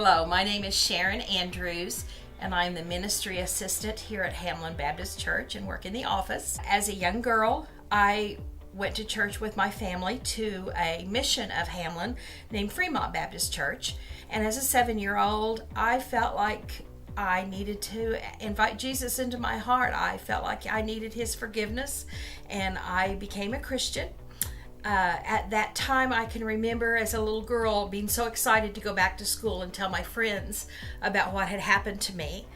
Hello, my name is Sharon Andrews, and I'm the ministry assistant here at Hamlin Baptist Church and work in the office. As a young girl, I went to church with my family to a mission of Hamlin named Fremont Baptist Church. And as a 7-year-old, I felt like I needed to invite Jesus into my heart. I felt like I needed his forgiveness, and I became a Christian. At that time, I can remember as a little girl being so excited to go back to school and tell my friends about what had happened to me.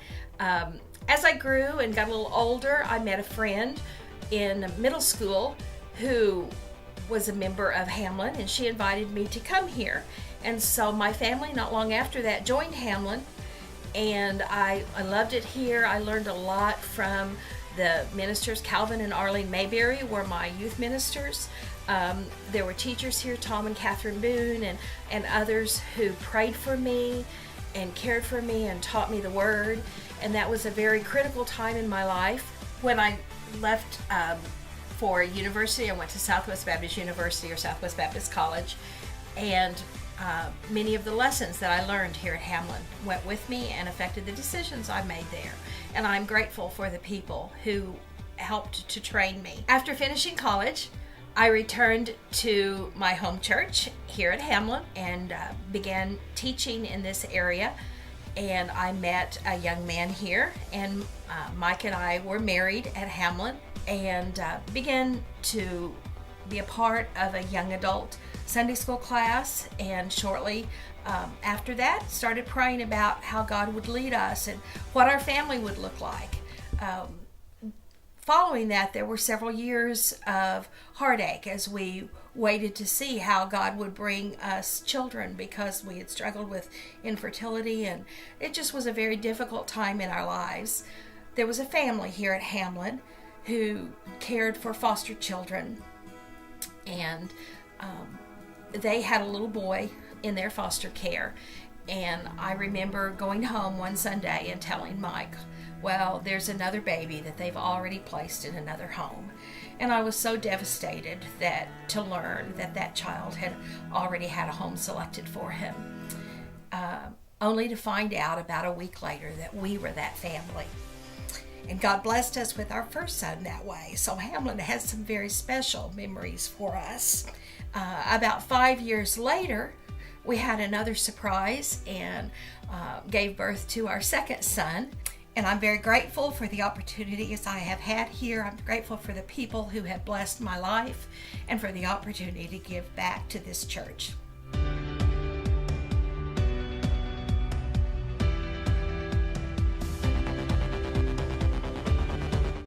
As I grew and got a little older, I met a friend in middle school who was a member of Hamlin, and she invited me to come here. And so my family, not long after that, joined Hamlin, and I loved it here. I learned a lot from the ministers. Calvin and Arlene Mayberry were my youth ministers. There were teachers here, Tom and Catherine Boone, and others who prayed for me and cared for me and taught me the Word. And that was a very critical time in my life. When I left for university, I went to Southwest Baptist University or Southwest Baptist College, and many of the lessons that I learned here at Hamlin went with me and affected the decisions I made there. And I'm grateful for the people who helped to train me. After finishing college, I returned to my home church here at Hamlin and began teaching in this area. And I met a young man here, and Mike and I were married at Hamlin, and began to be a part of a young adult Sunday school class, and shortly after that started praying about how God would lead us and what our family would look like. Following that, there were several years of heartache as we waited to see how God would bring us children, because we had struggled with infertility, and it just was a very difficult time in our lives. There was a family here at Hamlin who cared for foster children, and they had a little boy in their foster care. And I remember going home one Sunday and telling Mike, well, there's another baby that they've already placed in another home. And I was so devastated to learn that child had already had a home selected for him, only to find out about a week later that we were that family. And God blessed us with our first son that way. So Hamlin has some very special memories for us. About 5 years later, we had another surprise and gave birth to our second son. And I'm very grateful for the opportunities I have had here. I'm grateful for the people who have blessed my life and for the opportunity to give back to this church.